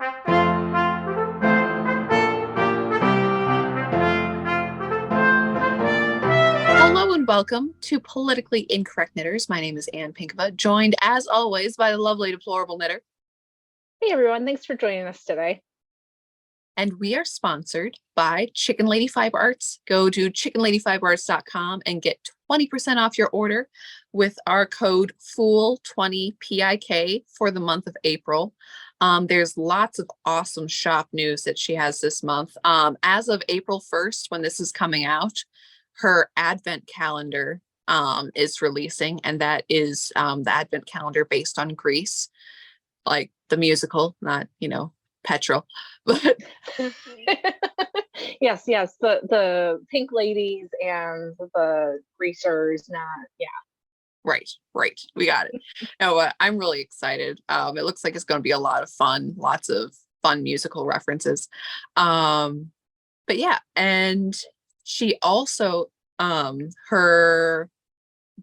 Hello and welcome to Politically Incorrect Knitters. My name is Ann Pinkava, joined as always by the lovely Deplorable Knitter. Hey everyone, thanks for joining us today. And we are sponsored by Chicken Lady Fiber Arts. Go to chickenladyfiberarts.com and get 20% off your order with our code FOOL20PIK for the month of April. There's lots of awesome shop news that she has this month. As of April 1st, when this is coming out, her advent calendar is releasing, and that is the advent calendar based on Grease, like the musical, not, petrol, but yes, the pink ladies and the greasers, right, we got it. No, I'm really excited. It looks like it's going to be a lot of fun, lots of fun musical references. But yeah, and she also her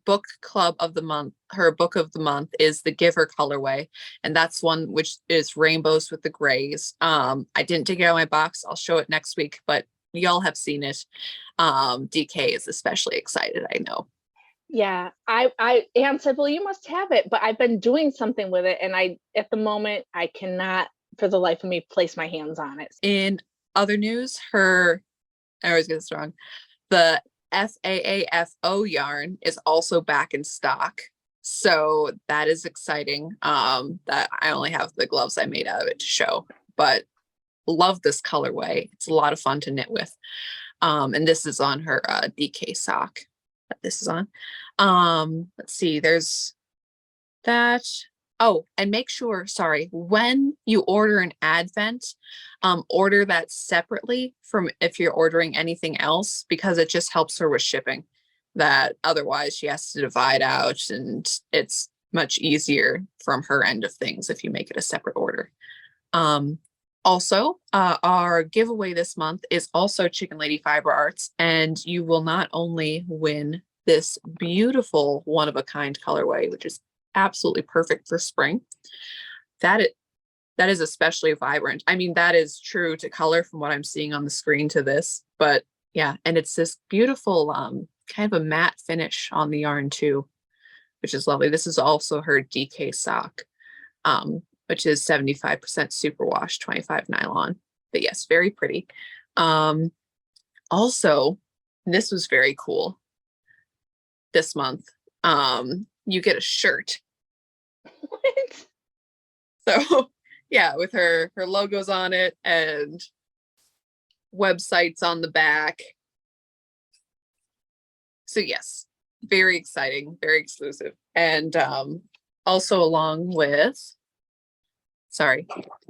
book club of the month, her book of the month is the Giver colorway, and that's one which is rainbows with the grays. I didn't dig it out of my box. I'll show it next week, but y'all have seen it. DK is especially excited, I know. Yeah, Anne said, well, you must have it, but I've been doing something with it, and at the moment I cannot for the life of me place my hands on it. In other news, I always get this wrong, the FAAFO yarn is also back in stock, so that is exciting. That I only have the gloves I made out of it to show, but love this colorway. It's a lot of fun to knit with. And this is on her DK sock that this is on. Let's see, there's that. Oh, and make sure, when you order an advent, order that separately from if you're ordering anything else, because it just helps her with shipping. That otherwise she has to divide out, and it's much easier from her end of things if you make it a separate order. Also, our giveaway this month is also Chicken Lady Fiber Arts, and you will not only win this beautiful one-of-a-kind colorway, which is absolutely perfect for spring. That is especially vibrant. I mean, that is true to color from what I'm seeing on the screen to this, but yeah, and it's this beautiful kind of a matte finish on the yarn too, which is lovely. This is also her DK sock, which is 75% superwash, 25 nylon. But yes, very pretty. Also, this was very cool. This month, you get a shirt. What? So yeah, with her logos on it and websites on the back. So yes, very exciting, very exclusive. And also along with,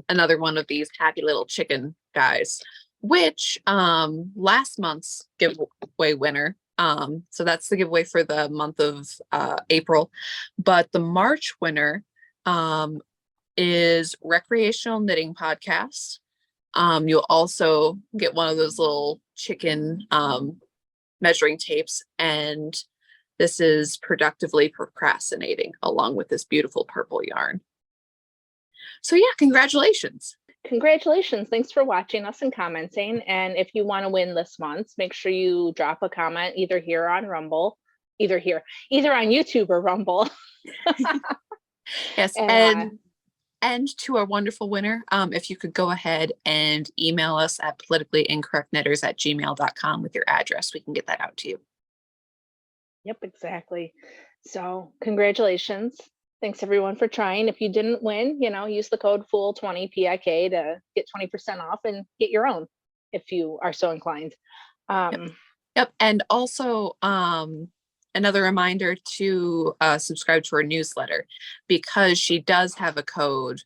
another one of these happy little chicken guys, which last month's giveaway winner. So that's the giveaway for the month of April, but the March winner is Recreational Knitting Podcast. You'll also get one of those little chicken measuring tapes, and this is Productively Procrastinating, along with this beautiful purple yarn. So yeah, congratulations. Congratulations. Thanks for watching us and commenting. And if you want to win this month, make sure you drop a comment either here on Rumble, either on YouTube or Rumble. Yes, and to our wonderful winner, if you could go ahead and email us at politicallyincorrectknitters@gmail.com with your address, we can get that out to you. Yep, exactly. So congratulations. Thanks everyone for trying. If you didn't win, use the code FOOL20PIK to get 20% off and get your own if you are so inclined. Yep. And also another reminder to subscribe to her newsletter, because she does have a code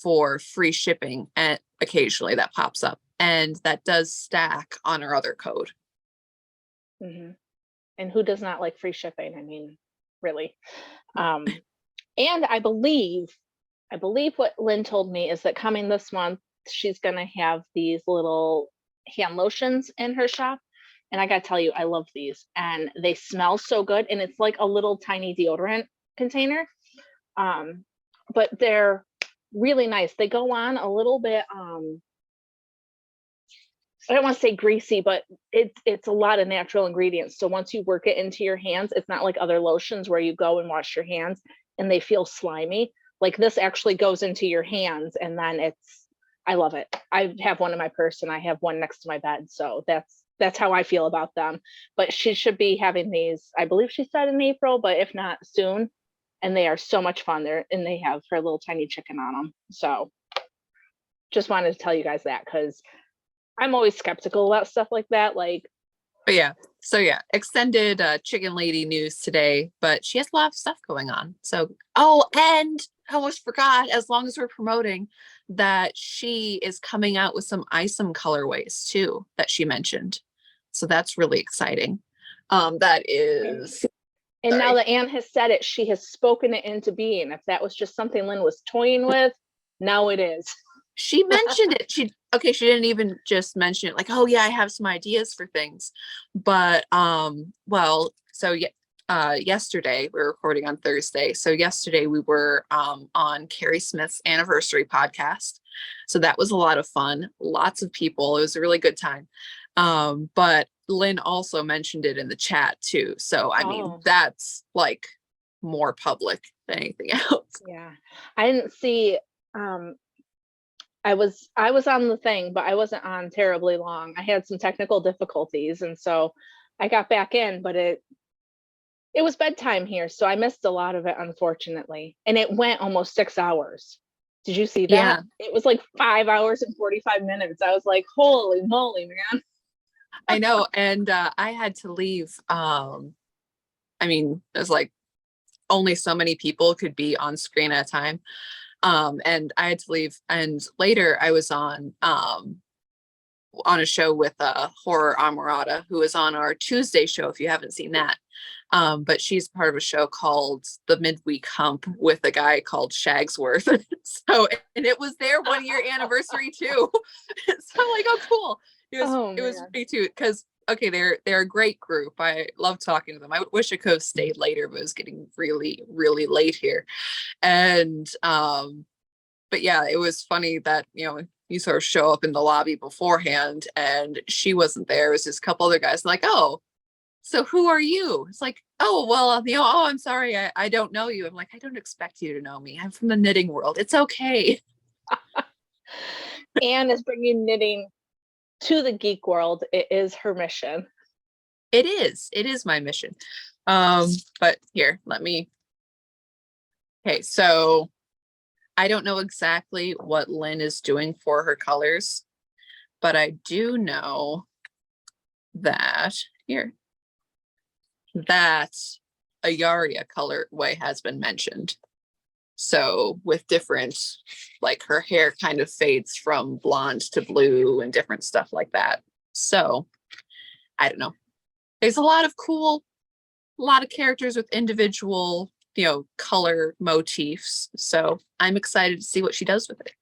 for free shipping occasionally that pops up, and that does stack on her other code. Mm-hmm. And who does not like free shipping? I mean, really. And I believe what Lynn told me is that coming this month, she's going to have these little hand lotions in her shop. And I got to tell you, I love these, and they smell so good. And it's like a little tiny deodorant container. But they're really nice. They go on a little bit, I don't want to say greasy, but it's a lot of natural ingredients. So once you work it into your hands, it's not like other lotions where you go and wash your hands and they feel slimy. Like this actually goes into your hands, and then I love it. I have one in my purse and I have one next to my bed. So that's how I feel about them. But she should be having these, I believe she said in April, but if not soon. And they are so much fun there, and they have her little tiny chicken on them. So just wanted to tell you guys that, because I'm always skeptical about stuff like that. Like, But yeah, so yeah, extended chicken lady news today, but she has a lot of stuff going on. So, oh, and I almost forgot, as long as we're promoting, that she is coming out with some ISOM colorways too, that she mentioned. So that's really exciting. That is, and now sorry. that Anne has said it, she has spoken it into being. If that was just something Lynn was toying with, now it is. She mentioned it. She didn't even just mention it like, oh yeah, I have some ideas for things. But well, so yesterday, we're recording on Thursday. So yesterday we were on Carrie Smith's anniversary podcast. So that was a lot of fun. Lots of people. It was a really good time. But Lynn also mentioned it in the chat too. So I mean, that's like more public than anything else. Yeah. I didn't see I was on the thing, but I wasn't on terribly long. I had some technical difficulties, and so I got back in, but it was bedtime here, so I missed a lot of it, unfortunately. And it went almost 6 hours. Did you see that? Yeah. It was like 5 hours and 45 minutes. I was like, holy moly, man. I know. And I had to leave. I mean, there's like only so many people could be on screen at a time. And I had to leave. And later I was on a show with Horror Amorata, who is on our Tuesday show, if you haven't seen that. But she's part of a show called The Midweek Hump with a guy called Shagsworth. So, and it was their 1-year anniversary too. So I'm like, oh, cool. It was pretty too, because okay, they're a great group. I love talking to them. I wish I could have stayed later, but it was getting really, really late here. And but yeah, it was funny that, you know, you sort of show up in the lobby beforehand and she wasn't there. It was just a couple other guys like, oh, so who are you? It's like, oh, well, you know, oh, I'm sorry, I don't know you. I'm like, I don't expect you to know me. I'm from the knitting world. It's okay. Anne is bringing knitting to the geek world. It is her mission. It is my mission. But here, okay, so I don't know exactly what Lynn is doing for her colors, but I do know that a Yaria colorway has been mentioned. So with different, like her hair kind of fades from blonde to blue and different stuff like that. So I don't know. There's a lot of characters with individual, you know, color motifs. So I'm excited to see what she does with it.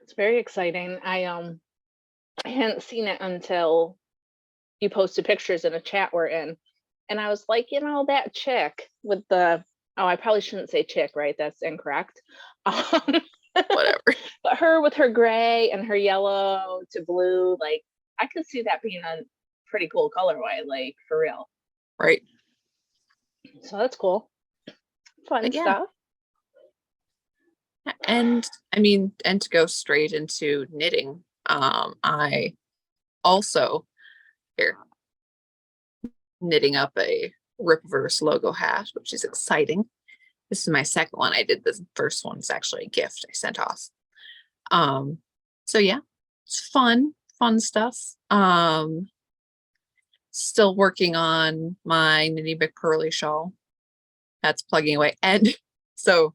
It's very exciting. I hadn't seen it until you posted pictures in a chat we're in. And I was like, you know, that chick with the, oh, I probably shouldn't say chick, right? That's incorrect. Whatever. But her with her gray and her yellow to blue, like I could see that being a pretty cool colorway, like for real. Right. So that's cool. Fun stuff. And I mean, and to go straight into knitting, I also knitting up a Ripverse logo hat, which is exciting. This is my second one. I did the first one. It's actually a gift I sent off. So yeah, it's fun stuff. Still working on my Nitty McPurley shawl. That's plugging away. And so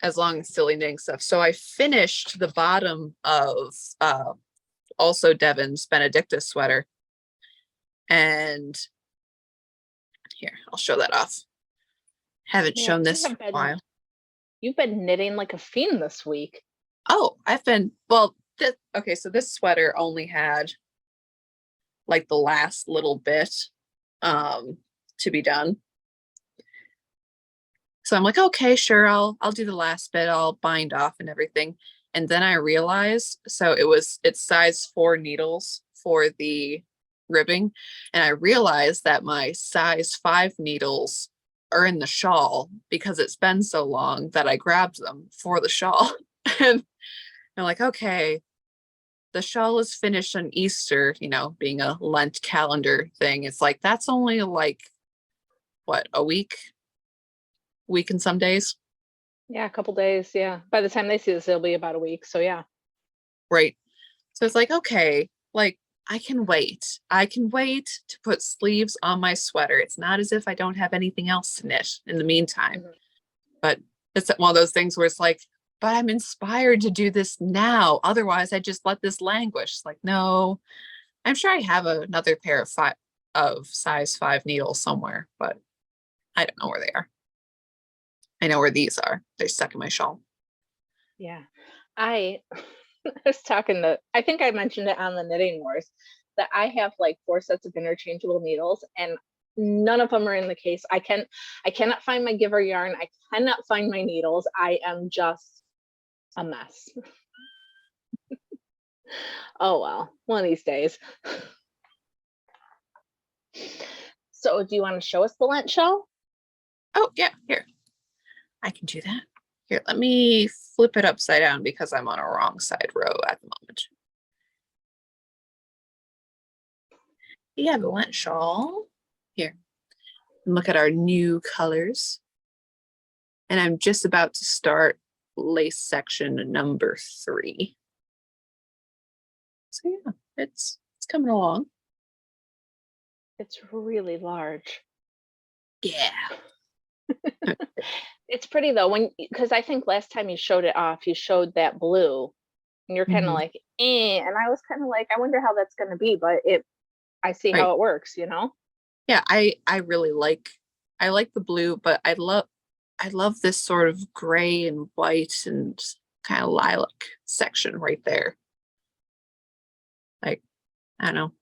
as long as silly knitting stuff. So I finished the bottom of also Devin's Benedictus sweater. And here, I'll show that off. Haven't shown this for a while. You've been knitting like a fiend this week. Oh, okay, so this sweater only had like the last little bit to be done. So I'm like, okay, sure, I'll do the last bit, I'll bind off and everything. And then I realized, so it's size 4 needles for the ribbing. And I realized that my size 5 needles are in the shawl because it's been so long that I grabbed them for the shawl. And I'm like, okay, the shawl is finished on Easter, being a Lent calendar thing. It's like, that's only like, what, a week and some days. Yeah, a couple days. Yeah. By the time they see this, it'll be about a week. So yeah. Right. So it's like, okay, like I can wait. I can wait to put sleeves on my sweater. It's not as if I don't have anything else to knit in the meantime. But it's one of those things where it's like, but I'm inspired to do this now. Otherwise, I just let this languish. Like, no, I'm sure I have another pair of size 5 needles somewhere, but I don't know where they are. I know where these are. They're stuck in my shawl. Yeah. I was talking to, I think I mentioned it on the Knitting Wars, that I have like 4 sets of interchangeable needles and none of them are in the case. I cannot find my giver yarn. I cannot find my needles. I am just a mess. Oh well, one of these days. So do you want to show us the Lent show? Oh, yeah, here. I can do that. Here, let me flip it upside down because I'm on a wrong side row at the moment. Yeah, the Lent shawl. Here. Look at our new colors. And I'm just about to start lace section number 3. So yeah, it's coming along. It's really large. Yeah. It's pretty though, because I think last time you showed it off, you showed that blue and you're kind of like, and I was kind of like, I wonder how that's going to be, but I see how it works, Yeah, I really like the blue, but I love this sort of gray and white and kind of lilac section right there. Like, I don't know,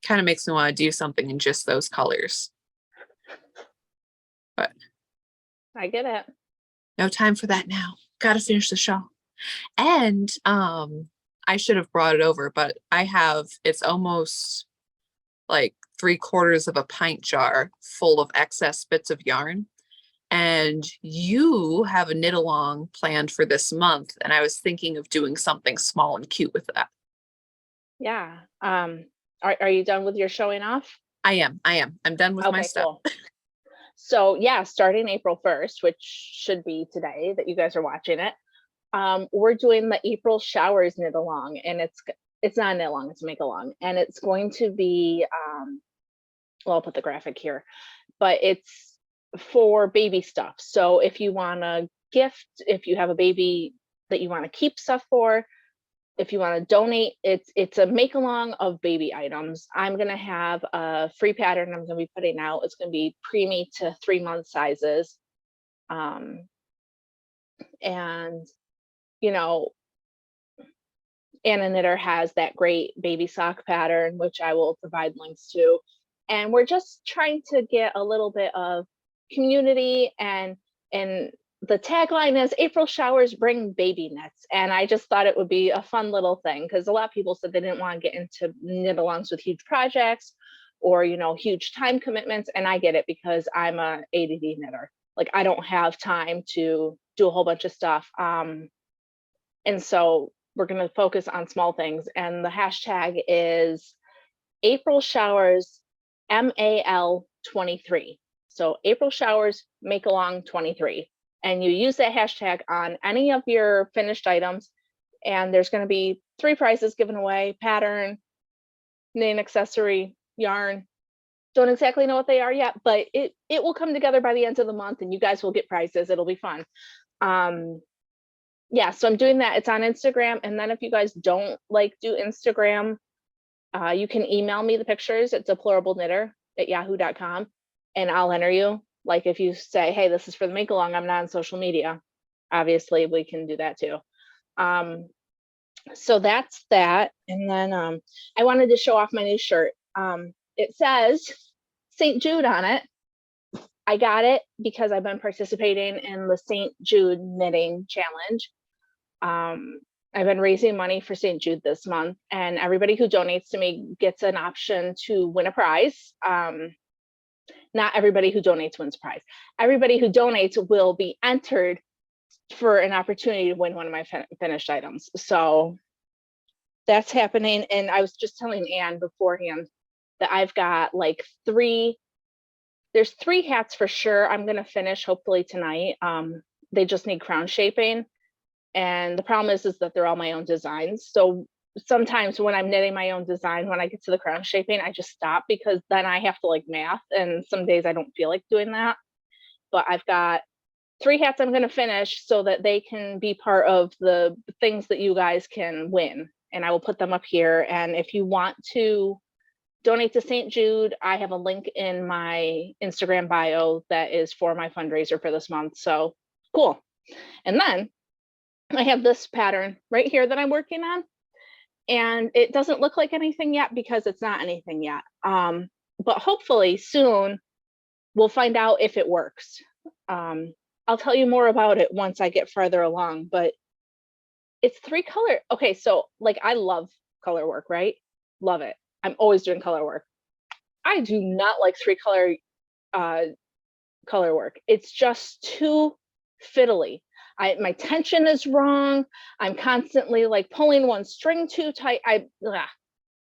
kind of makes me want to do something in just those colors. But I get it. no time for that now. Gotta finish the shawl. And I should have brought it over, but it's almost like 3/4 of a pint jar full of excess bits of yarn. And you have a knit along planned for this month. And I was thinking of doing something small and cute with that. Yeah. Are you done with your showing off? I am. I'm done with my stuff. Cool. So yeah, starting April 1st, which should be today that you guys are watching it, we're doing the April Showers knit along, and it's not a knit along, it's a make along, and it's going to be well, I'll put the graphic here, but it's for baby stuff. So if you want to gift, if you have a baby that you want to keep stuff for, if you want to donate, it's a make along of baby items. I'm going to have a free pattern I'm going to be putting out. It's going to be preemie to 3-month sizes. And Anna Knitter has that great baby sock pattern, which I will provide links to. And we're just trying to get a little bit of community, and the tagline is April showers bring baby knits. And I just thought it would be a fun little thing, because a lot of people said they didn't want to get into knit alongs with huge projects or, huge time commitments. And I get it, because I'm a ADD knitter. Like, I don't have time to do a whole bunch of stuff. And so we're going to focus on small things. And the hashtag is April showers MAL 23. So April showers make along 23. And you use that hashtag on any of your finished items. And there's going to be 3 prizes given away: pattern, knitting accessory, yarn. Don't exactly know what they are yet, but it will come together by the end of the month and you guys will get prizes. It'll be fun. Yeah, so I'm doing that. It's on Instagram. And then if you guys don't do Instagram, you can email me the pictures at deplorableknitter@yahoo.com, and I'll enter you. Like, if you say, hey, this is for the make along, I'm not on social media, obviously we can do that too. So that's that. And then I wanted to show off my new shirt. It says St. Jude on it. I got it because I've been participating in the St. Jude knitting challenge. I've been raising money for St. Jude this month, and everybody who donates to me gets an option to win a prize. Not everybody who donates wins a prize. Everybody who donates will be entered for an opportunity to win one of my finished items. So that's happening. And I was just telling Anne beforehand that I've got like there's 3 hats for sure I'm going to finish hopefully tonight. They just need crown shaping. And the problem is that they're all my own designs. So sometimes when I'm knitting my own design, when I get to the crown shaping, I just stop because then I have to like math. And some days I don't feel like doing that. But I've got 3 hats I'm going to finish so that they can be part of the things that you guys can win. And I will put them up here. And if you want to donate to St. Jude, I have a link in my Instagram bio that is for my fundraiser for this month. So cool. And then I have this pattern right here that I'm working on. And it doesn't look like anything yet because it's not anything yet. But hopefully soon we'll find out if it works. I'll tell you more about it once I get farther along, but it's 3 color. Okay, so like I love color work, right? Love it. I'm always doing color work. I do not like 3 color work. It's just too fiddly. My tension is wrong. I'm constantly like pulling one string too tight.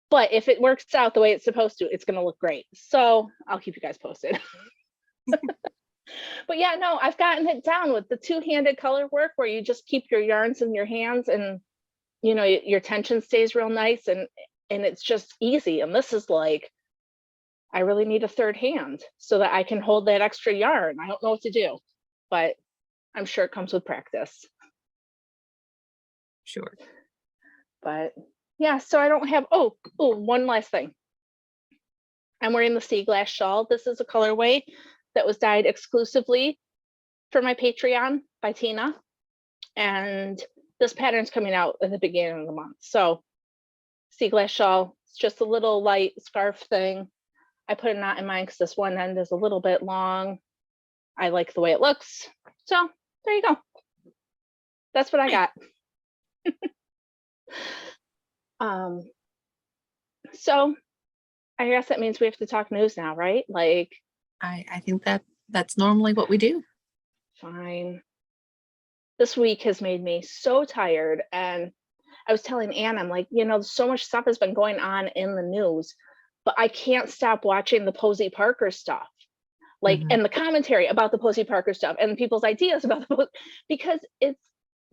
But if it works out the way it's supposed to, it's going to look great. So I'll keep you guys posted. But yeah, no, I've gotten it down with the 2-handed color work where you just keep your yarns in your hands and, you know, your tension stays real nice and it's just easy. And this is like, I really need a 3rd hand so that I can hold that extra yarn. I don't know what to do, but I'm sure it comes with practice. Sure. But yeah, so I don't have, oh, one last thing. I'm wearing the sea glass shawl. This is a colorway that was dyed exclusively for my Patreon by Tina. And this pattern's coming out at the beginning of the month. So sea glass shawl, it's just a little light scarf thing. I put a knot in mine because this one end is a little bit long. I like the way it looks. So there you go. That's what I got. So I guess that means we have to talk news now, right? Like, I think that's normally what we do. Fine. This week has made me so tired. And I was telling Anne, I'm like, you know, so much stuff has been going on in the news, but I can't stop watching the Posey Parker stuff. Like, and the commentary about the Posey Parker stuff and people's ideas about because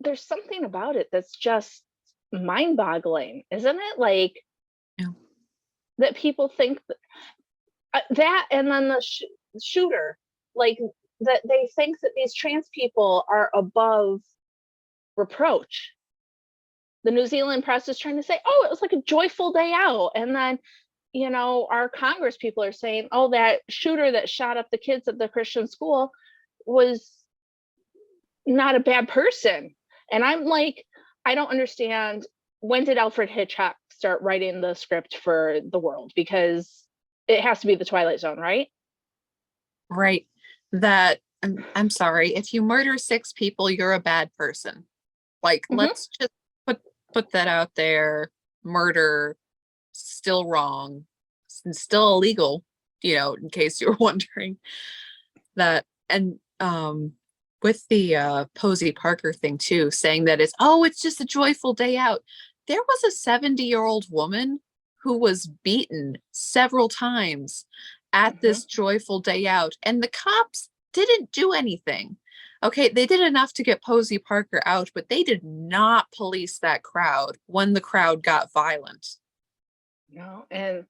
there's something about it that's just mind-boggling, isn't it? Like, yeah. That people think that and then the shooter, like that they think that these trans people are above reproach. The New Zealand press is trying to say, oh, it was like a joyful day out. And then, you know, our Congress people are saying, oh, that shooter that shot up the kids at the Christian school was not a bad person. And I'm like, I don't understand. When did Alfred Hitchcock start writing the script for the world? Because it has to be the Twilight Zone, right? Right. That I'm sorry. If you murder 6 people, you're a bad person. Like, let's just put that out there. Murder, still wrong, still illegal, you know, in case you're wondering that. And with the Posey Parker thing too, saying that it's just a joyful day out. There was a 70-year-old woman who was beaten several times at this joyful day out, and the cops didn't do anything. Okay, they did enough to get Posey Parker out, but they did not police that crowd when the crowd got violent. No, and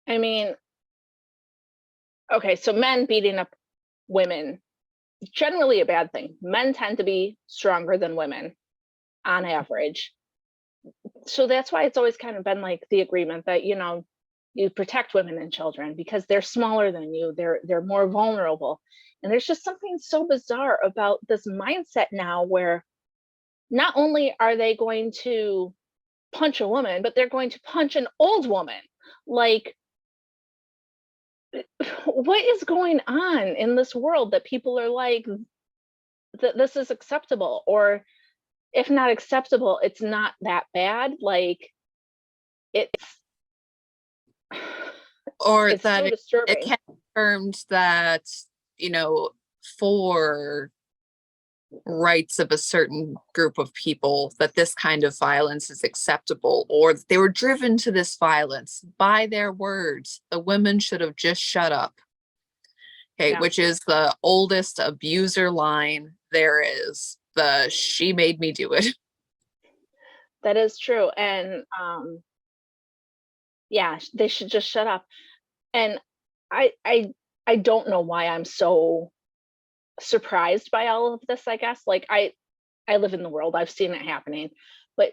I mean, okay, so men beating up women, generally a bad thing. Men tend to be stronger than women on average. So that's why it's always kind of been like the agreement that, you know, you protect women and children because they're smaller than you, they're more vulnerable. And there's just something so bizarre about this mindset now where not only are they going to punch a woman, but they're going to punch an old woman. Like, what is going on in this world that people are like, that this is acceptable, or if not acceptable, it's not that bad. Like, it's Or it's that so it disturbing. can be confirmed that, you know, for rights of a certain group of people, that this kind of violence is acceptable, or that they were driven to this violence by their words. The women should have just shut up. Okay, Yeah, which is the oldest abuser line there is. The she made me do it. that is true. And yeah, they should just shut up. And I I I don't know why I'm so surprised by all of this, I guess. Like, I live in the world. I've seen it happening. But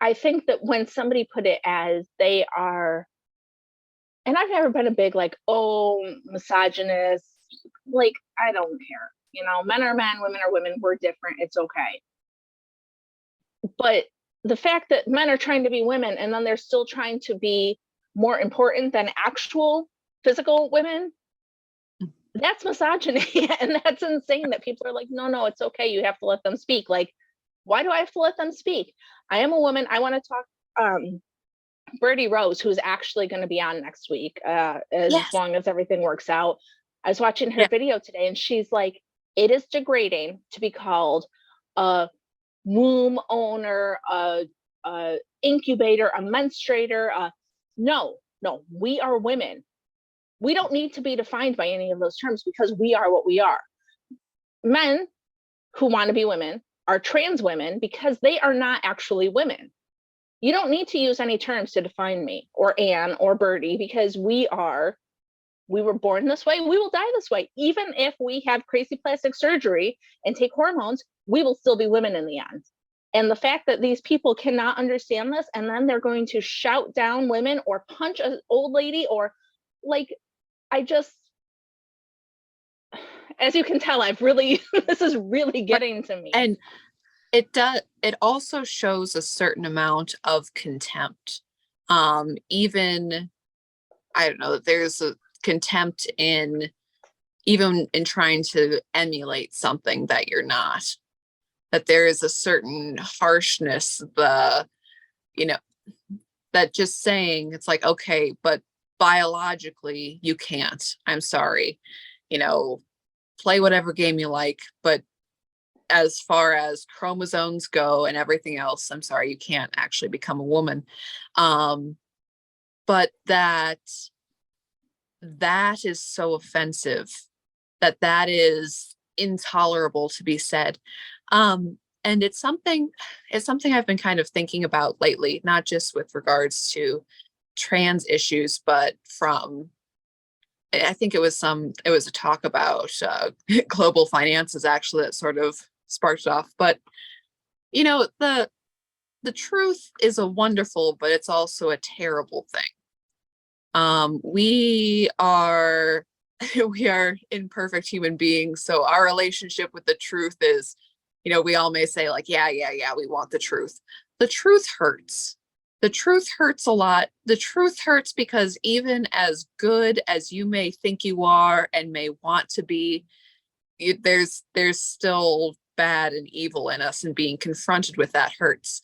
I think that when somebody put it as they are, and I've never been a big like, oh, misogynist, like, I don't care. Men are men, women are women, we're different. It's okay. But the fact that men are trying to be women and then they're still trying to be more important than actual physical women, that's misogyny. And that's insane that people are like, no, no, it's okay. You have to let them speak. Like, why do I have to let them speak? I am a woman. I want to talk. Birdie Rose, who's actually going to be on next week, as Yes. long as everything works out. I was watching her Yeah. video today, and she's like, it is degrading to be called a womb owner, a incubator, a menstruator. No, no, we are women. We don't need to be defined by any of those terms because we are what we are. Men who want to be women are trans women because they are not actually women. You don't need to use any terms to define me or Anne or Birdie because we were born this way, we will die this way. Even if we have crazy plastic surgery and take hormones, we will still be women in the end. And the fact that these people cannot understand this, and then they're going to shout down women or punch an old lady, or like, I just, as you can tell, I've really, this is really getting to me. And it also shows a certain amount of contempt. Even, I don't know, that there's a contempt in even in trying to emulate something that you're not. That there is a certain harshness, you know, that just saying it's like, okay, but biologically you can't. I'm sorry. Play whatever game you like, but as far as chromosomes go and everything else, I'm sorry, you can't actually become a woman. But that is so offensive, that is intolerable to be said. And it's something I've been kind of thinking about lately, not just with regards to trans issues, but from, I think it was a talk about global finances actually that sort of sparked off. But the truth is a wonderful, but it's also a terrible thing. We are we are imperfect human beings, so our relationship with the truth is, we all may say like, yeah, we want the truth. The truth hurts. The truth hurts a lot. The truth hurts because even as good as you may think you are and may want to be, there's still bad and evil in us, and being confronted with that hurts.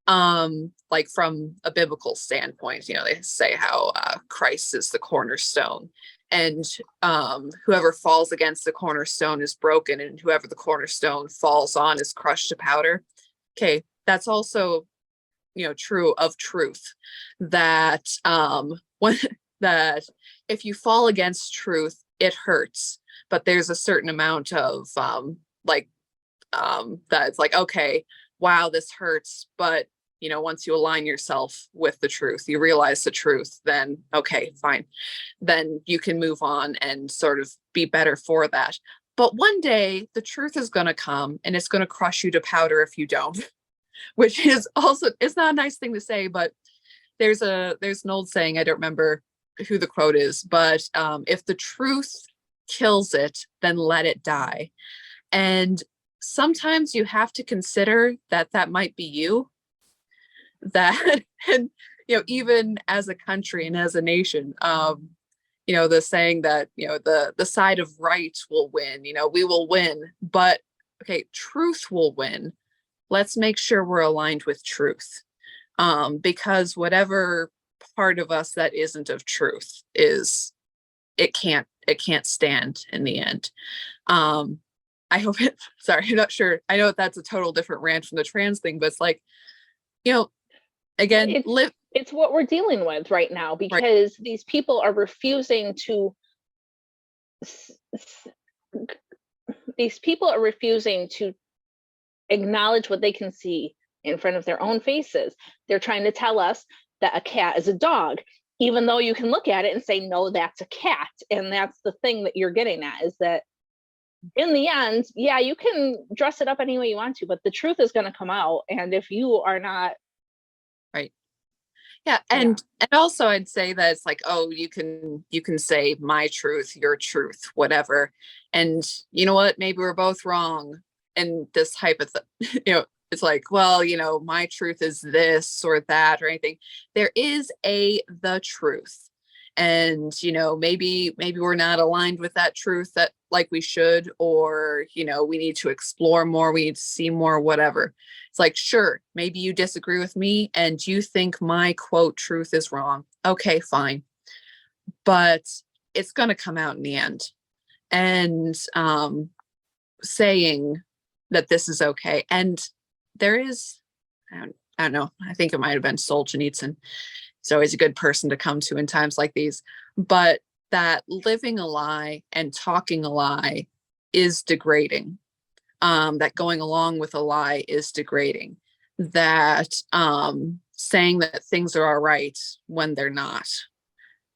Like from a biblical standpoint, they say how Christ is the cornerstone, and whoever falls against the cornerstone is broken, and whoever the cornerstone falls on is crushed to powder. Okay, that's also true of truth, that when that if you fall against truth, it hurts, but there's a certain amount of that it's like, okay, wow, this hurts, but once you align yourself with the truth, you realize the truth, then okay, fine, then you can move on and sort of be better for that. But one day the truth is going to come, and it's going to crush you to powder if you don't. Which is also, it's not a nice thing to say, but there's an old saying, I don't remember who the quote is, but if the truth kills it, then let it die. And sometimes you have to consider that might be you, that and even as a country and as a nation, the saying that, the side of right will win, we will win, but okay, truth will win. Let's make sure we're aligned with truth. Because whatever part of us that isn't of truth is, it can't stand in the end. I hope it, sorry, I'm not sure. I know that's a total different rant from the trans thing, but it's like, again, it's what we're dealing with right now, right, because these people are refusing to these people are refusing to acknowledge what they can see in front of their own faces. They're trying to tell us that a cat is a dog, even though you can look at it and say, no, that's a cat. And that's the thing that you're getting at, is that in the end, yeah, you can dress it up any way you want to, but the truth is going to come out. And if you are not, right. Yeah, and also I'd say that it's like, oh, you can say my truth, your truth, whatever. And you know what? Maybe we're both wrong. And this it's like, well, my truth is this or that or anything. There is the truth. And maybe we're not aligned with that truth that like we should, or we need to explore more, we need to see more, whatever. It's like, sure, maybe you disagree with me and you think my quote truth is wrong. Okay, fine. But it's going to come out in the end. And saying that this is okay. And there is, I don't know, I think it might have been Solzhenitsyn. He's always a good person to come to in times like these. But that living a lie and talking a lie is degrading. That going along with a lie is degrading. That saying that things are all right when they're not.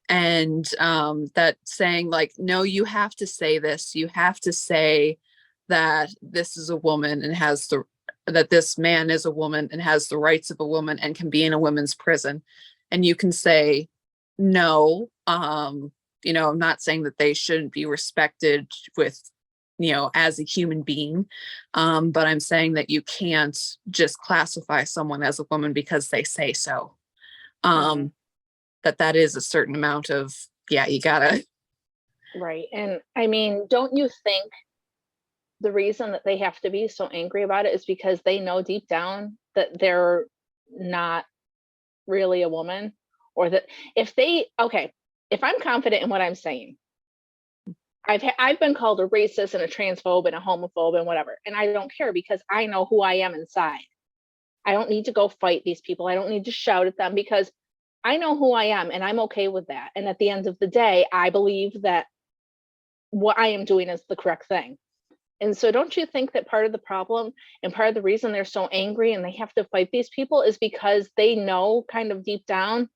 And that saying like, no, you have to say this. You have to say that this is a woman and that this man is a woman and has the rights of a woman and can be in a women's prison. And you can say, no, I'm not saying that they shouldn't be respected with, as a human being. But I'm saying that you can't just classify someone as a woman because they say so. That is a certain amount of, you gotta. Right. And I mean, don't you think the reason that they have to be so angry about it is because they know deep down that they're not really a woman, or that if I'm confident in what I'm saying, I've been called a racist and a transphobe and a homophobe and whatever, and I don't care because I know who I am inside. I don't need to go fight these people. I don't need to shout at them because I know who I am and I'm okay with that. And at the end of the day, I believe that what I am doing is the correct thing. And so don't you think that part of the problem and part of the reason they're so angry and they have to fight these people is because they know kind of deep down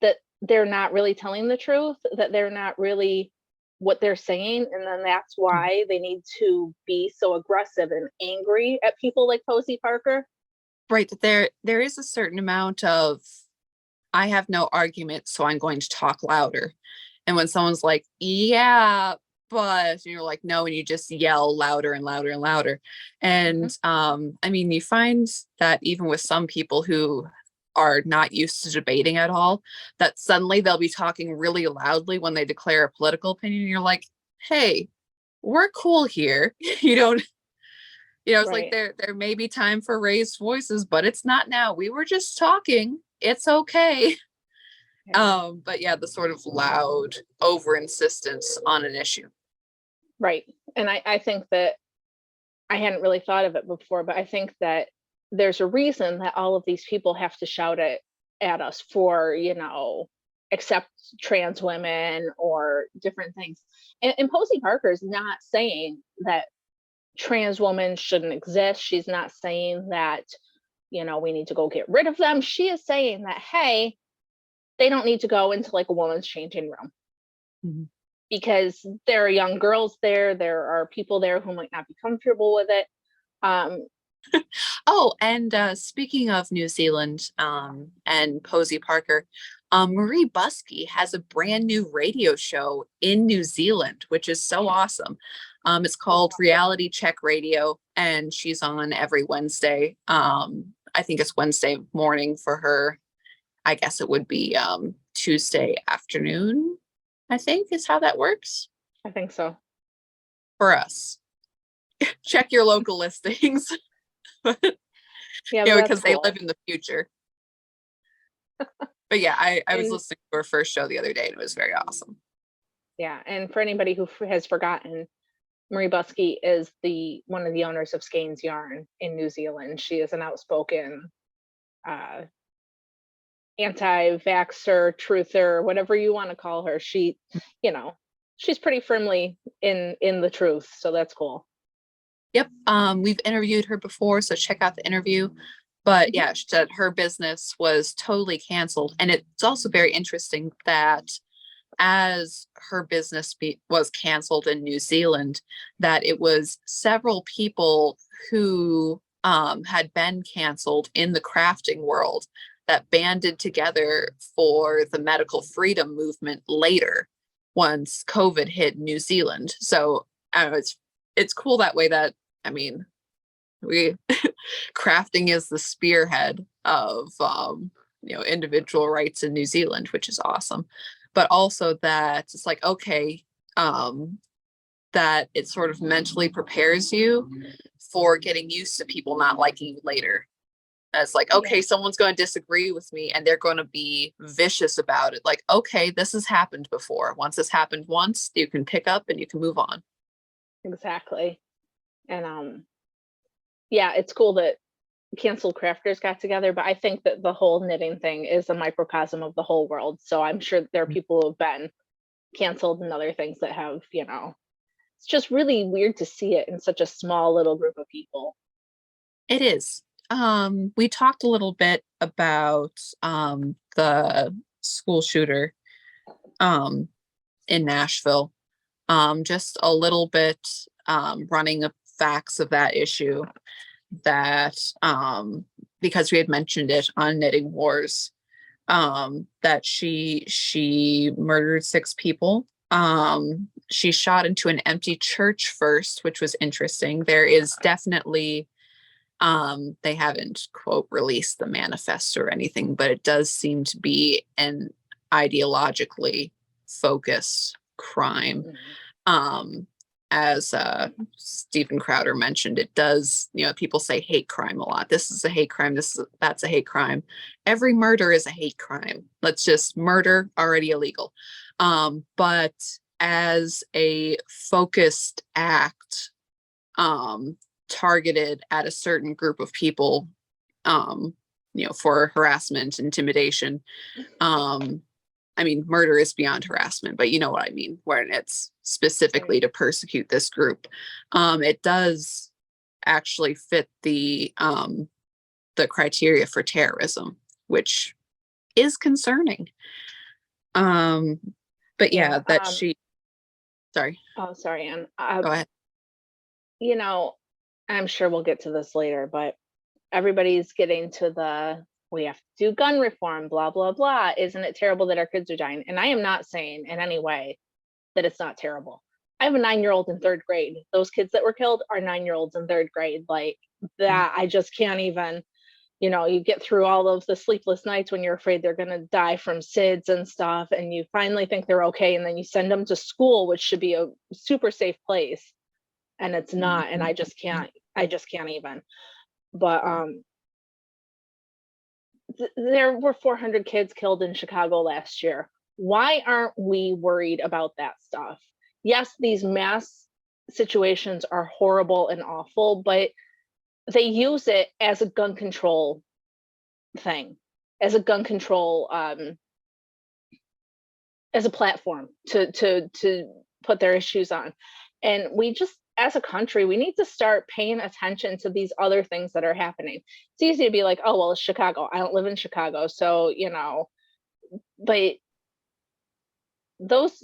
that they're not really telling the truth, that they're not really what they're saying, and then that's why they need to be so aggressive and angry at people like Posey Parker? Right. There is a certain amount of, I have no argument, so I'm going to talk louder. And when someone's like, yeah, but you're like, no, and you just yell louder and louder and louder. And I mean, you find that even with some people who are not used to debating at all, that suddenly they'll be talking really loudly when they declare a political opinion. And you're like, hey, we're cool here. You don't, it's like there may be time for raised voices, but it's not now. We were just talking. It's okay. But yeah, the sort of loud over insistence on an issue. Right. And I think that I hadn't really thought of it before, but I think that there's a reason that all of these people have to shout at us for, accept trans women or different things. And Posey Parker is not saying that trans women shouldn't exist. She's not saying that, we need to go get rid of them. She is saying that, hey, they don't need to go into like a woman's changing room. Because there are young girls there. There are people there who might not be comfortable with it. Oh, and speaking of New Zealand and Posey Parker, Marie Buskey has a brand new radio show in New Zealand, which is so awesome. It's called Reality Check Radio, and she's on every Wednesday. I think it's Wednesday morning for her. I guess it would be Tuesday afternoon I think is how that works I think so. for us. Check your local listings. Yeah, but that's because they cool. live in the future. But yeah, I was And listening to her first show the other day and it was very awesome. yeah, and for anybody who has forgotten, Marie Buskey is one of the owners of Skeins Yarn in New Zealand. She is an outspoken uh, anti-vaxxer, truther, whatever you want to call her. She, you know, she's pretty firmly in the truth, so that's cool. Yep. We've interviewed her before, so check out the interview. But Mhm. yeah, she said her business was totally canceled. And it's also very interesting that as her business was canceled in New Zealand, that it was several people who had been canceled in the crafting world that banded together for the medical freedom movement later once COVID hit New Zealand. So I don't know, it's cool that way that, I mean, we crafting is the spearhead of individual rights in New Zealand, which is awesome. But also that it's like, okay, that it sort of mentally prepares you for getting used to people not liking you later. And it's like, Yeah, okay, someone's going to disagree with me and they're going to be vicious about it. Like, okay, this has happened before. Once this happened once, you can pick up and you can move on. exactly. And yeah, it's cool that canceled crafters got together, but I think that the whole knitting thing is a microcosm of the whole world. So I'm sure there are people who have been canceled and other things that have, it's just really weird to see it in such a small little group of people. It is. We talked a little bit about the school shooter um in Nashville. Just a little bit running the facts of that issue that because we had mentioned it on Knitting Wars, that she murdered 6 people. She shot into an empty church first, which was interesting. There is definitely they haven't quote released the manifest or anything, but it does seem to be an ideologically focused crime. Mhm. As Stephen Crowder mentioned, it does, people say hate crime a lot. This is a hate crime, that's a hate crime. Every murder is a hate crime. Let's just murder, already illegal. But as a focused act, targeted at a certain group of people, for harassment, intimidation. I mean, murder is beyond harassment, but you know what I mean, when it's specifically Right. to persecute this group. It does actually fit the criteria for terrorism, which is concerning. But Yeah. yeah, that she, sorry, Oh, sorry, Anne. go ahead. You know, I'm sure we'll get to this later, but everybody's getting to we have to do gun reform, blah, blah, blah. Isn't it terrible that our kids are dying? And I am not saying in any way that it's not terrible. I have a 9-year-old in third grade. Those kids that were killed are 9-year-olds in third grade. Like that, I just can't even, you get through all of the sleepless nights when you're afraid they're going to die from SIDS and stuff. And you finally think they're okay. And then you send them to school, which should be a super safe place. And it's not. And I just can't even. But there were 400 kids killed in Chicago last year. Why aren't we worried about that stuff? Yes, these mass situations are horrible and awful, but they use it as a gun control thing, as a gun control, as a platform to put their issues on. And we just, as a country, we need to start paying attention to these other things that are happening. It's easy to be like, oh well, it's Chicago. I don't live in Chicago, so but those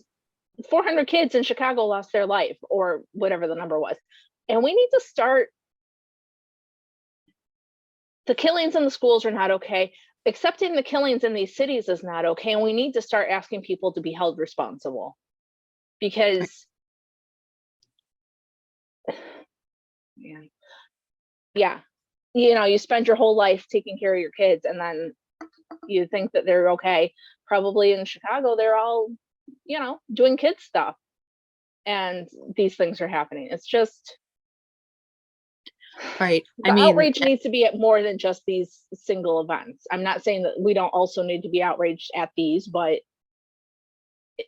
400 kids in Chicago lost their life or whatever the number was. And we need to start, the killings in the schools are not okay. Accepting the killings in these cities is not okay. And we need to start asking people to be held responsible because, yeah, you spend your whole life taking care of your kids and then you think that they're okay. Probably in Chicago, they're all you know, doing kids stuff, and these things are happening. It's just Right. I the mean, outrage needs to be at more than just these single events. I'm not saying that we don't also need to be outraged at these, but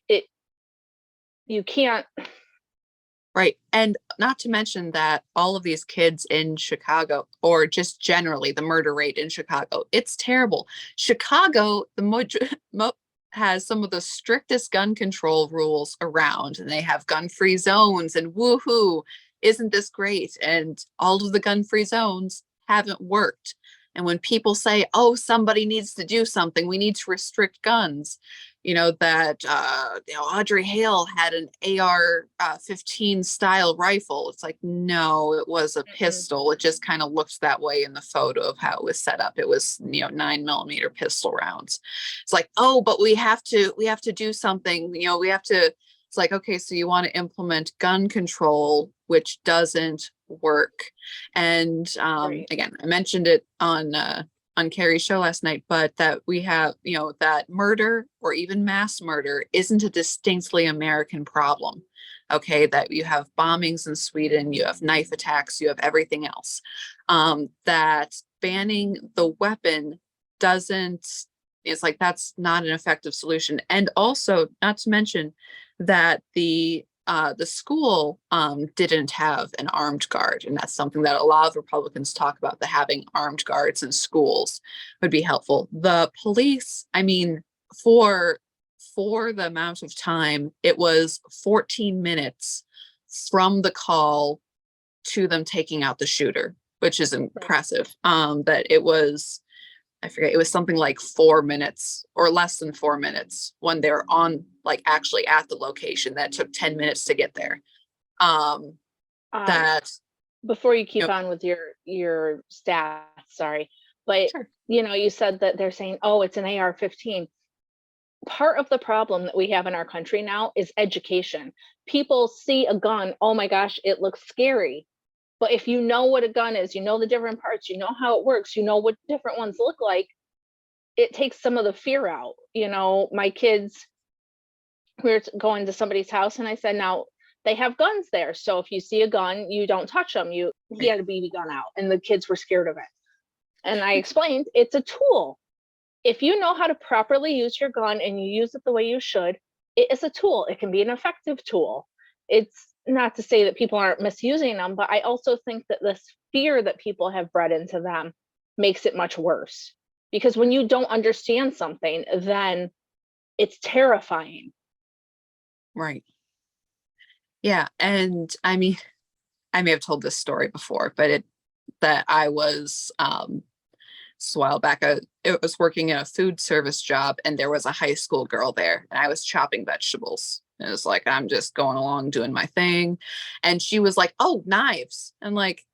it you can't. right. And not to mention that all of these kids in Chicago, or just generally the murder rate in Chicago, it's terrible. Chicago, has some of the strictest gun control rules around, and they have gun-free zones and woohoo, isn't this great? And all of the gun-free zones haven't worked. And when people say, oh, somebody needs to do something, we need to restrict guns, that Audrey Hale had an AR-15 style rifle. It's like, no, it was a pistol. It just kind of looked that way in the photo of how it was set up. It was 9mm pistol rounds. It's like, oh, but we have to do something. We have to. It's like, okay, so you want to implement gun control, which doesn't work. And Right. again, I mentioned it on Carrie's show last night, but that we have, that murder or even mass murder isn't a distinctly American problem. Okay, that you have bombings in Sweden, you have knife attacks, you have everything else. That banning the weapon doesn't, it's like that's not an effective solution. And also, not to mention that the school didn't have an armed guard, and that's something that a lot of Republicans talk about, the having armed guards in schools would be helpful. The police, I mean, for the amount of time, it was 14 minutes from the call to them taking out the shooter, which is impressive. That it was, I forget, it was something like 4 minutes or less than 4 minutes when they're on, like, actually at the location. That took 10 minutes to get there. Um, That, before you keep on with your stats, sorry, but sure. you said that they're saying, oh, it's an AR-15. Part of the problem that we have in our country now is education. People see a gun, oh my gosh, it looks scary. But if you know what a gun is, you know the different parts, you know how it works, you know what different ones look like, it takes some of the fear out. My kids, we were going to somebody's house and I said, now they have guns there. So if you see a gun, you don't touch them. He had a BB gun out and the kids were scared of it. And I explained, it's a tool. If you know how to properly use your gun and you use it the way you should, it is a tool. It can be an effective tool. It's not to say that people aren't misusing them, but I also think that this fear that people have bred into them makes it much worse. Because when you don't understand something, then it's terrifying. Right. Yeah. And I mean, I may have told this story before, but that I was, a while back, it was working in a food service job, and there was a high school girl there, and I was chopping vegetables. And it was like, I'm just going along doing my thing. And she was like, oh, knives. And like,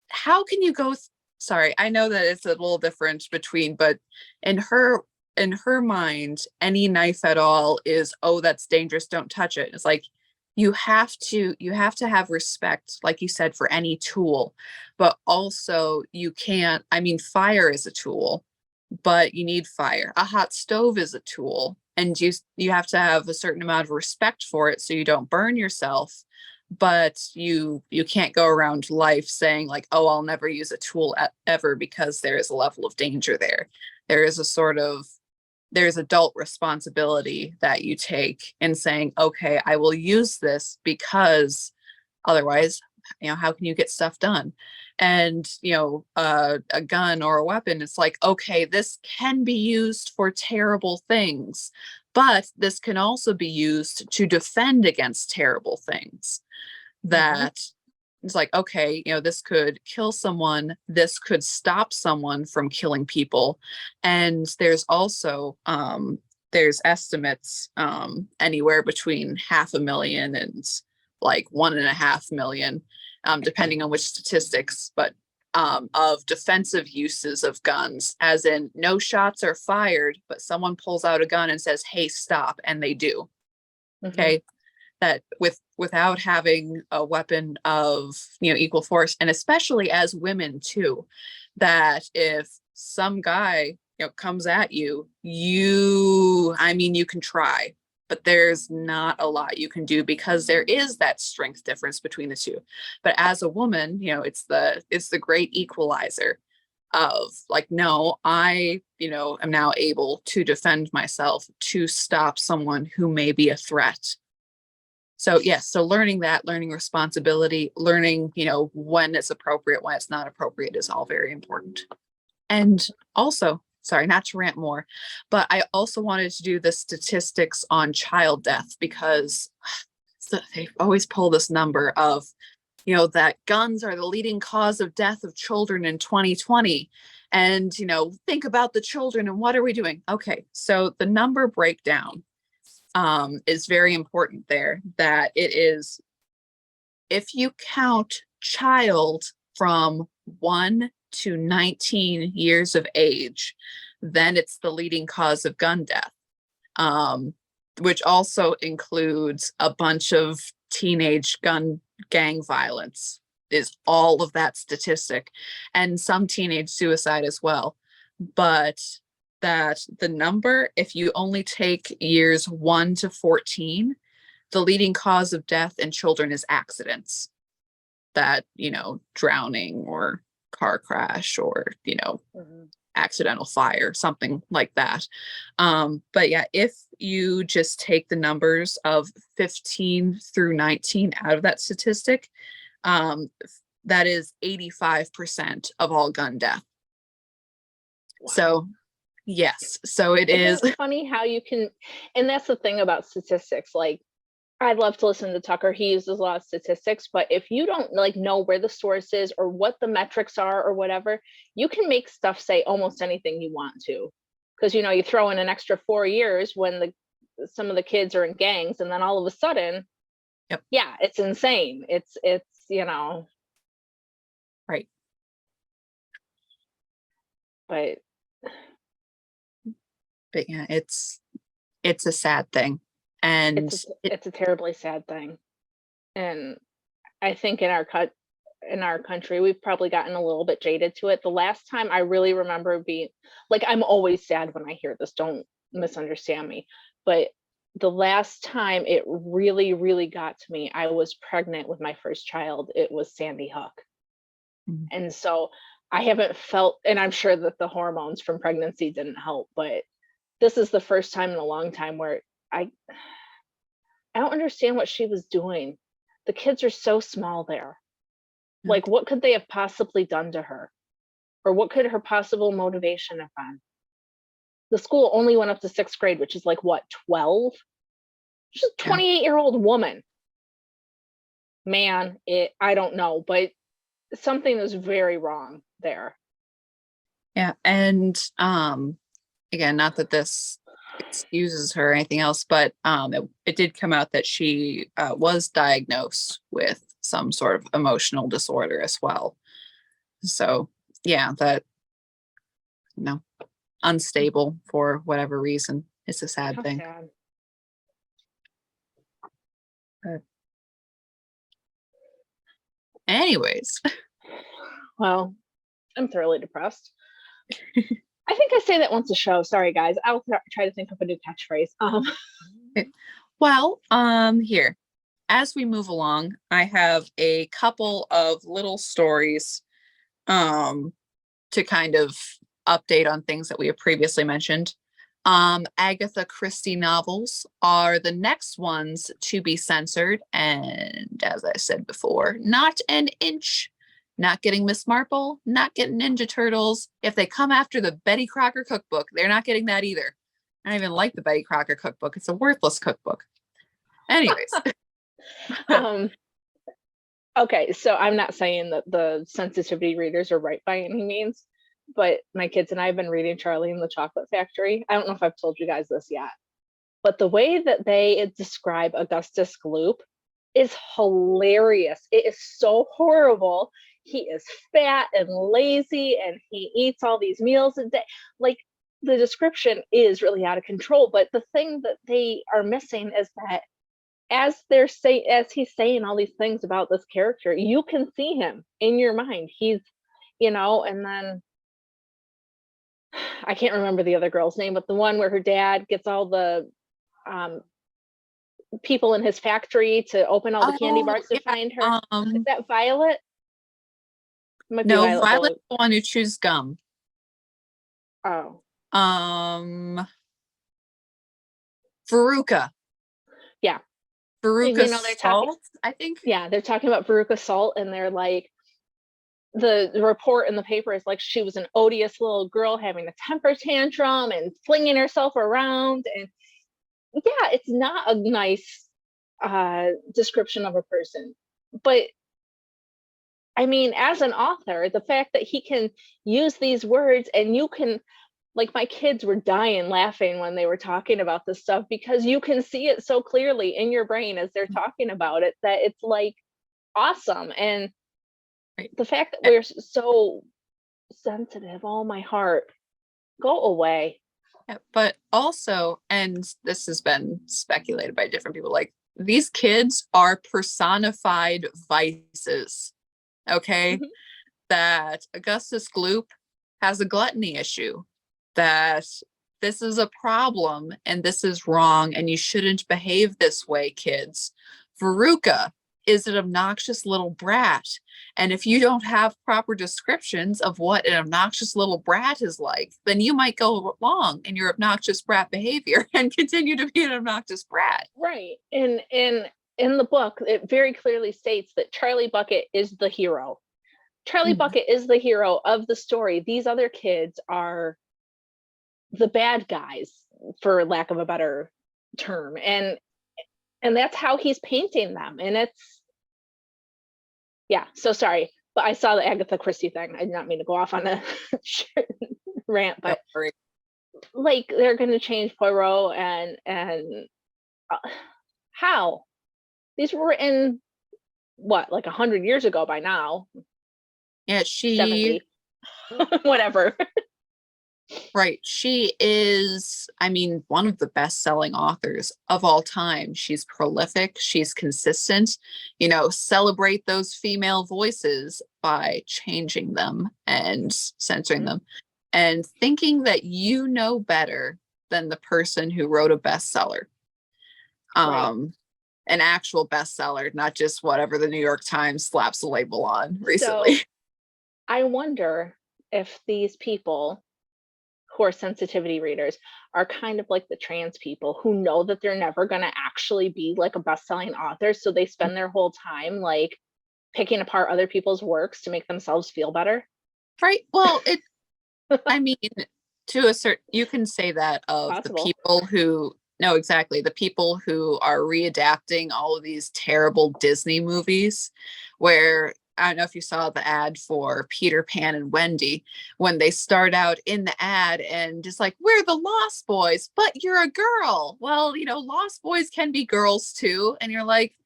how can you go? Sorry, I know that it's a little different between, but in her mind, any knife at all is, oh, that's dangerous, don't touch it. It's like, you have to have respect, like you said, for any tool, but also you can't, I mean, fire is a tool, but you need fire. A hot stove is a tool, and you have to have a certain amount of respect for it so you don't burn yourself. But you can't go around life saying like, oh, I'll never use a tool ever, because there is a level of danger there. There's adult responsibility that you take in saying, okay, I will use this, because otherwise, how can you get stuff done? And a gun or a weapon, it's like, okay, this can be used for terrible things, but this can also be used to defend against terrible things. That it's like, okay, this could kill someone, this could stop someone from killing people. And there's also there's estimates anywhere between 500,000 and like 1.5 million, depending on which statistics, but of defensive uses of guns, as in no shots are fired, but someone pulls out a gun and says, hey, stop, and they do. Okay. That without having a weapon of equal force, and especially as women too, that if some guy comes at you, you can try, but there's not a lot you can do because there is that strength difference between the two. But as a woman, it's the great equalizer of like, no, I, am now able to defend myself, to stop someone who may be a threat. So yes, so learning responsibility, learning, when it's appropriate, when it's not appropriate is all very important. And also, sorry, not to rant more, but I also wanted to do the statistics on child death because they always pull this number of, that guns are the leading cause of death of children in 2020. And, think about the children and what are we doing? Okay, so the number breakdown is very important there, that it is, if you count child from 1 to 19 years of age, then it's the leading cause of gun death, which also includes a bunch of teenage gang violence, is all of that statistic, and some teenage suicide as well. But that the number, if you only take years 1 to 14, the leading cause of death in children is accidents, that, drowning or car crash or, accidental fire, something like that. But yeah, if you just take the numbers of 15 through 19 out of that statistic, that is 85% of all gun death. Wow. So yes, so it's funny how you can, and that's the thing about statistics. Like, I'd love to listen to Tucker. He uses a lot of statistics, but if you don't know where the source is or what the metrics are or whatever, you can make stuff say almost anything you want to. Because, you throw in an extra 4 years when some of the kids are in gangs, and then all of a sudden, yep. Yeah, it's insane. It's right. But yeah, it's a sad thing. And it's a terribly sad thing. And I think in our country, we've probably gotten a little bit jaded to it. The last time I really remember being I'm always sad when I hear this, don't misunderstand me, but the last time it really, really got to me, I was pregnant with my first child. It was Sandy Hook. Mm-hmm. And so I haven't felt, and I'm sure that the hormones from pregnancy didn't help, but this is the first time in a long time where I don't understand what she was doing. The kids are so small there. What could they have possibly done to her? Or what could her possible motivation have been? The school only went up to 6th grade, which is 12? She's a 28-year-old woman. Man, I don't know, but something is very wrong there. Yeah, and again, not that this excuses her or anything else, but it did come out that she was diagnosed with some sort of emotional disorder as well. So yeah, that unstable for whatever reason. It's a sad thing. Sad. But anyways, well, I'm thoroughly depressed. I think I say that once a show. Sorry, guys. I'll try to think of a new catchphrase. Well, here, as we move along, I have a couple of little stories to kind of update on things that we have previously mentioned. Agatha Christie novels are the next ones to be censored, and as I said before, not an inch. Not getting Miss Marple, not getting Ninja Turtles. If they come after the Betty Crocker cookbook, they're not getting that either. I don't even like the Betty Crocker cookbook. It's a worthless cookbook. Anyways. Okay, so I'm not saying that the sensitivity readers are right by any means, but my kids and I have been reading Charlie and the Chocolate Factory. I don't know if I've told you guys this yet, but the way that they describe Augustus Gloop is hilarious. It is so horrible. He is fat and lazy and he eats all these meals a day. The description is really out of control, but the thing that they are missing is that as he's saying all these things about this character, you can see him in your mind. He's, and then I can't remember the other girl's name, but the one where her dad gets all the people in his factory to open all the candy Oh, bars to yeah. find her. Is that Violet? It might be No, Violet. Violet's the one who chews gum. Oh, Veruca. yeah. Veruca You know, they're talking. Salt, I think. Yeah, they're talking about Veruca Salt, and they're like, the report in the paper is like she was an odious little girl having a temper tantrum and flinging herself around, and yeah, it's not a nice description of a person. But I mean, as an author, the fact that he can use these words, and you can, like, my kids were dying laughing when they were talking about this stuff, because you can see it so clearly in your brain as they're talking about it, that it's like awesome. And Right. the fact that we're so sensitive, oh my heart, go away. Yeah, but also, and this has been speculated by different people, like these kids are personified vices. Okay. Mhm. That Augustus Gloop has a gluttony issue, that this is a problem and this is wrong and you shouldn't behave this way, kids. Veruca is an obnoxious little brat. And if you don't have proper descriptions of what an obnoxious little brat is like, then you might go along in your obnoxious brat behavior and continue to be an obnoxious brat. Right. And in the book, it very clearly states that Charlie Bucket is the hero. Charlie Bucket is the hero of the story. These other kids are the bad guys, for lack of a better term. And that's how he's painting them. And it's, yeah, so sorry. But I saw the Agatha Christie thing. I did not mean to go off on a rant, but like, they're going to change Poirot, and how? These were written, what, like 100 years ago by now? Yeah, 70, whatever. Right. She is, I mean, one of the best-selling authors of all time. She's prolific, she's consistent. You know, celebrate those female voices by changing them and censoring them and thinking that you know better than the person who wrote a bestseller. Right. An actual bestseller, not just whatever the New York Times slaps a label on recently. So I wonder if these people who are sensitivity readers are kind of like the trans people who know that they're never going to actually be like a best-selling author, so they spend their whole time like picking apart other people's works to make themselves feel better. Right. Well, I mean, to a certain, you can say that of Possible. the people who, no, exactly, the people who are readapting all of these terrible Disney movies, where I don't know if you saw the ad for Peter Pan and Wendy, when they start out in the ad and just like, we're the Lost Boys, but you're a girl. Well, you know, Lost Boys can be girls too. And you're like,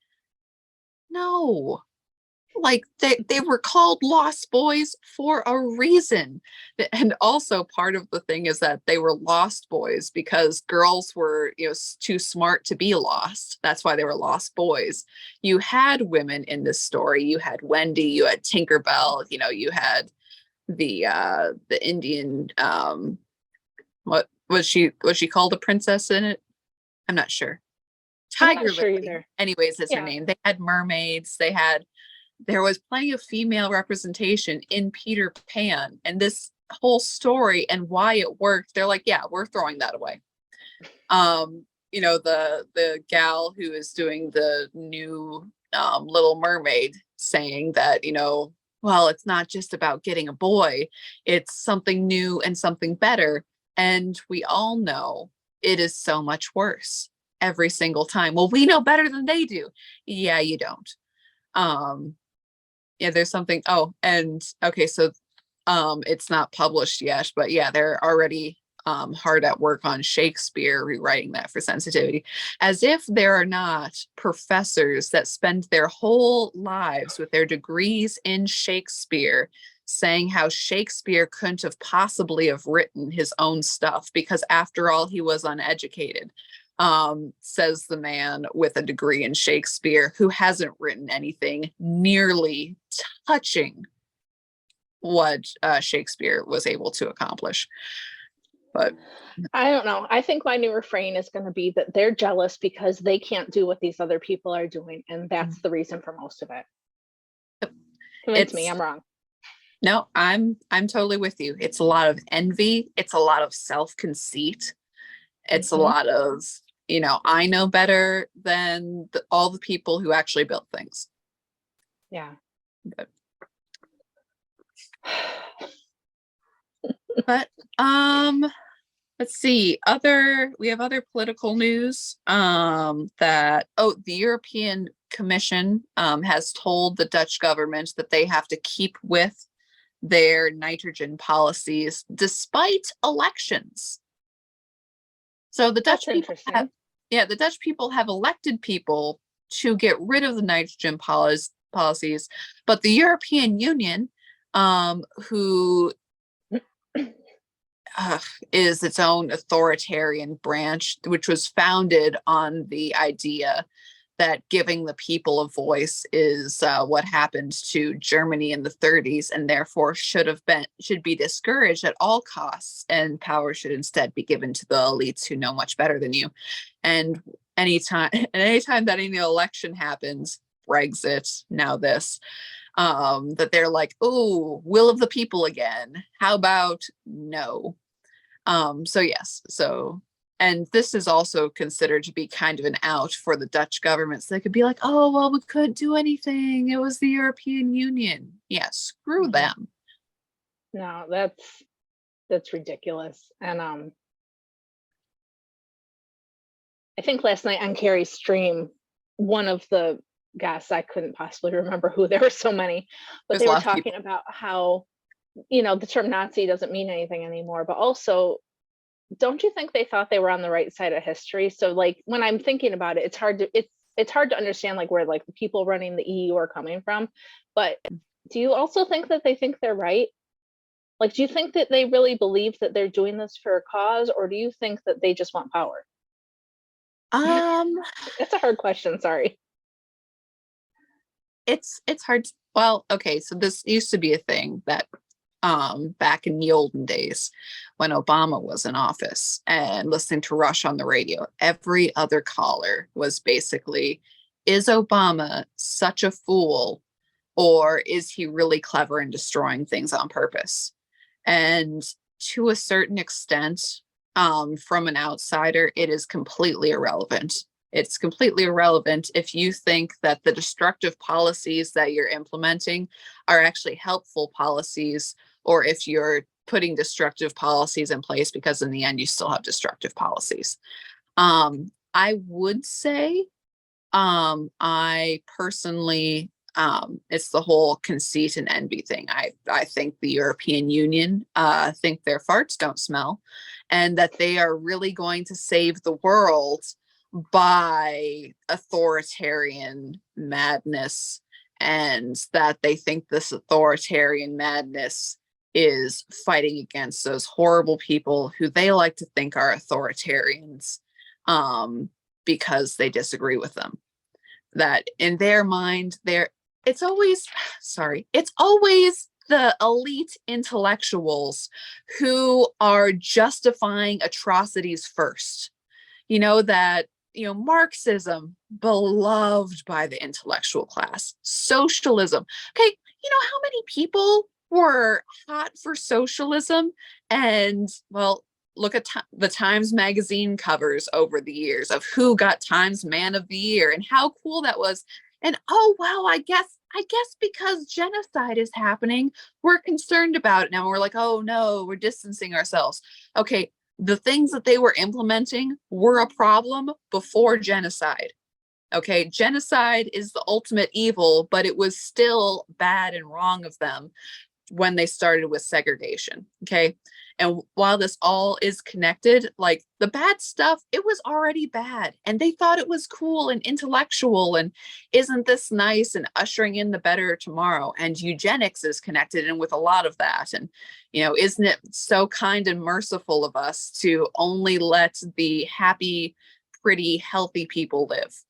no, like they were called Lost Boys for a reason. And also part of the thing is that they were Lost Boys because girls were, you know, too smart to be lost. That's why they were Lost Boys. You had women in this story. You had Wendy, you had Tinkerbell, you know, you had the Indian, what was she called, a princess in it? I'm not sure. Tiger Sure Lily. either. Anyways, is her name. They had mermaids. There was plenty of female representation in Peter Pan, and this whole story and why it worked. They're like, yeah, we're throwing that away. You know, the gal who is doing the new Little Mermaid saying that, you know, well, it's not just about getting a boy, it's something new and something better. And we all know it is so much worse every single time. Well, we know better than they do. Yeah, you don't. Yeah, there's something. Oh, and okay, so it's not published yet, but yeah, they're already hard at work on Shakespeare, rewriting that for sensitivity, as if there are not professors that spend their whole lives with their degrees in Shakespeare saying how Shakespeare couldn't have possibly have written his own stuff because after all, he was uneducated. Says the man with a degree in Shakespeare who hasn't written anything nearly touching what Shakespeare was able to accomplish. But I don't know. I think my new refrain is going to be that they're jealous because they can't do what these other people are doing, and that's the reason for most of it. Convince me, it's I'm wrong. no, I'm totally with you. It's a lot of envy. It's a lot of self-conceit. It's a lot of, I know better than all the people who actually built things. Yeah. But but let's see, we have other political news, that the European Commission has told the Dutch government that they have to keep with their nitrogen policies despite elections. So the Dutch That's people interesting. the Dutch people have elected people to get rid of the nitrogen policies, but the European Union, who is its own authoritarian branch, which was founded on the idea that giving the people a voice is what happened to Germany in the 30s, and therefore should be discouraged at all costs, and power should instead be given to the elites who know much better than you. And anytime that any election happens, Brexit, now this, that they're like, oh, will of the people again. How about no? So yes, and this is also considered to be kind of an out for the Dutch government. So they could be like, oh, well, we couldn't do anything. It was the European Union. Yeah, screw them. No, that's ridiculous. And I think last night on Carrie's stream, one of the guests, I couldn't possibly remember who, there were so many, but There's they were lots of talking about how, the term Nazi doesn't mean anything anymore, but also, don't you think they thought they were on the right side of history? So like when I'm thinking about it, it's hard to understand like where like the people running the EU are coming from. But do you also think that they think they're right? Like, do you think that they really believe that they're doing this for a cause, or do you think that they just want power? It's a hard question, sorry. It's hard. Well, okay, so this used to be a thing that back in the olden days when Obama was in office, and listening to Rush on the radio, every other caller was basically, is Obama such a fool, or is he really clever and destroying things on purpose? And to a certain extent, from an outsider, it is completely irrelevant. It's completely irrelevant if you think that the destructive policies that you're implementing are actually helpful policies, or if you're putting destructive policies in place because in the end you still have destructive policies. I would say, I personally, it's the whole conceit and envy thing. I think the European Union think their farts don't smell, and that they are really going to save the world by authoritarian madness, and that they think this authoritarian madness is fighting against those horrible people who they like to think are authoritarians, because they disagree with them. That in their mind, it's always the elite intellectuals who are justifying atrocities first. Marxism, beloved by the intellectual class. Socialism. Okay, how many people were hot for socialism? And, well, look at the Times Magazine covers over the years of who got Times Man of the Year and how cool that was. And, oh, well, I guess because genocide is happening, we're concerned about it now. We're like, oh, no, we're distancing ourselves. Okay, the things that they were implementing were a problem before genocide. Okay, genocide is the ultimate evil, but it was still bad and wrong of them when they started with segregation. Okay, and while this all is connected, like the bad stuff, it was already bad, and they thought it was cool and intellectual, and isn't this nice, and ushering in the better tomorrow. And eugenics is connected in with a lot of that. And isn't it so kind and merciful of us to only let the happy, pretty, healthy people live?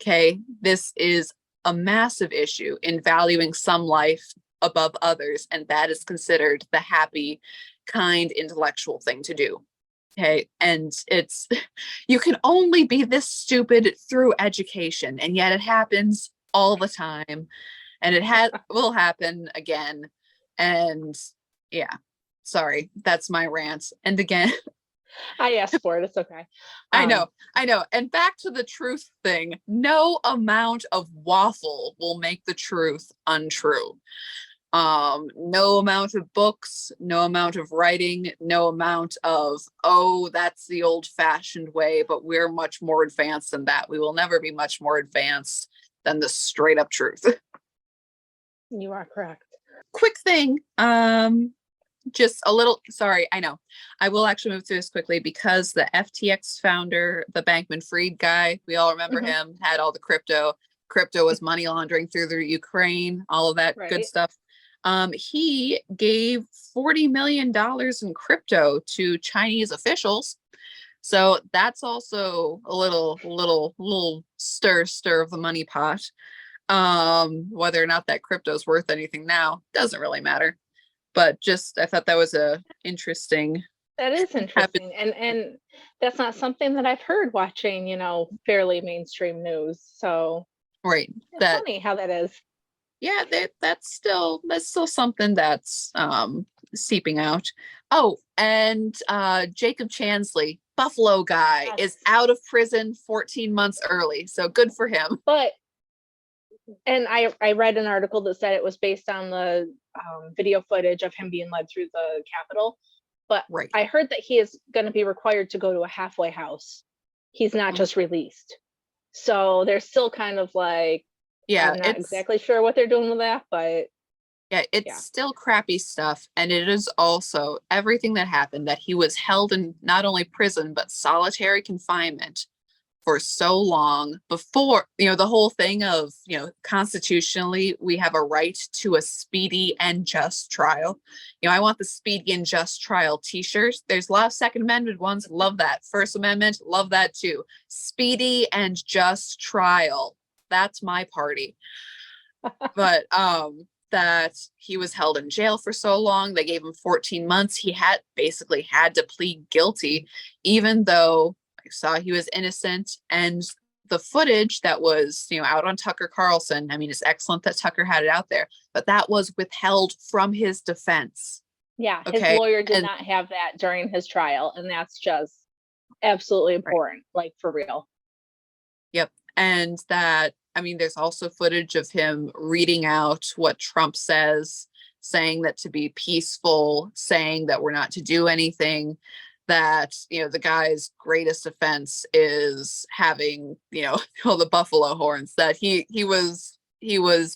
Okay, this is a massive issue in valuing some life above others, and that is considered the happy, kind, intellectual thing to do. Okay. And it's, you can only be this stupid through education. And yet it happens all the time. And it will happen again. And yeah, sorry, that's my rant. And again, I asked for it. It's okay. I know. And back to the truth thing, no amount of waffle will make the truth untrue. No amount of books, no amount of writing, no amount of, oh, that's the old-fashioned way, but we're much more advanced than that. We will never be much more advanced than the straight up truth. You are correct. Quick thing, just a little, sorry, I know. I will actually move through this quickly because the FTX founder, the Bankman-Fried guy, we all remember him, had all the crypto. Crypto was money laundering through the Ukraine, all of that good stuff. He gave $40 million in crypto to Chinese officials. So that's also a little stir of the money pot. Whether or not that crypto is worth anything now doesn't really matter. But just, I thought that was interesting. That is interesting. And that's not something that I've heard watching, fairly mainstream news. So right. That's funny how that is. Yeah, that's still something that's seeping out. Oh, and Jacob Chansley, Buffalo guy, is out of prison 14 months early. So good for him. And I read an article that said it was based on the video footage of him being led through the Capitol. But I heard that he is going to be required to go to a halfway house. He's not just released. So they're still kind of like, I'm not exactly sure what they're doing with that, but it's still crappy stuff. And it is also everything that happened, that he was held in not only prison, but solitary confinement for so long before, the whole thing of, constitutionally, we have a right to a speedy and just trial. I want the speedy and just trial t-shirts. There's a lot of Second Amendment ones. Love that. First Amendment. Love that too. Speedy and just trial. That's my party. But that he was held in jail for so long. They gave him 14 months. He basically had to plead guilty, even though I saw he was innocent. And the footage that was, out on Tucker Carlson, I mean, it's excellent that Tucker had it out there, but that was withheld from his defense. Yeah, his lawyer did not have that during his trial, and that's just absolutely important, like for real. Yep. And that, I mean, there's also footage of him reading out what Trump says, saying that to be peaceful, saying that we're not to do anything, that, the guy's greatest offense is having, all the buffalo horns, that he was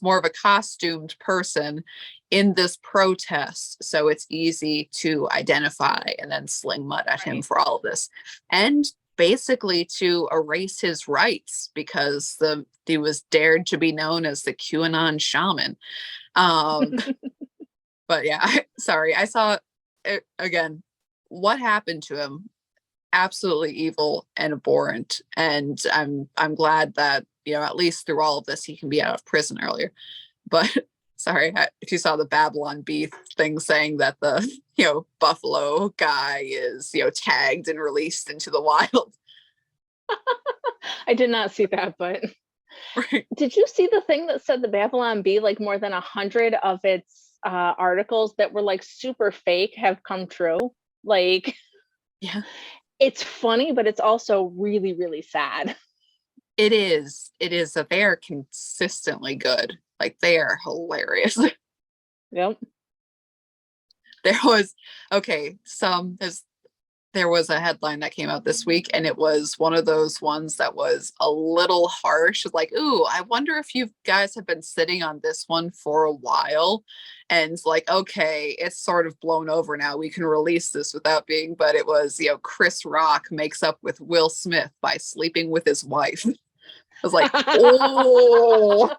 more of a costumed person in this protest. So it's easy to identify and then sling mud at him for all of this. And basically to erase his rights because he was dared to be known as the QAnon shaman. But yeah, sorry, I saw it again. What happened to him? Absolutely evil and abhorrent. And I'm glad that, at least through all of this, he can be out of prison earlier. But sorry, if you saw the Babylon Bee thing saying that the, Buffalo guy is, tagged and released into the wild. I did not see that, but did you see the thing that said the Babylon Bee, like more than 100 of its articles that were like super fake have come true? Like, yeah, it's funny, but it's also really, really sad. It is that they are consistently good. Like, they are hilarious. Yep. There was there was a headline that came out this week, and it was one of those ones that was a little harsh, like, ooh, I wonder if you guys have been sitting on this one for a while, and it's like, okay, it's sort of blown over now, we can release this without being, but it was, Chris Rock makes up with Will Smith by sleeping with his wife. I was like, oh,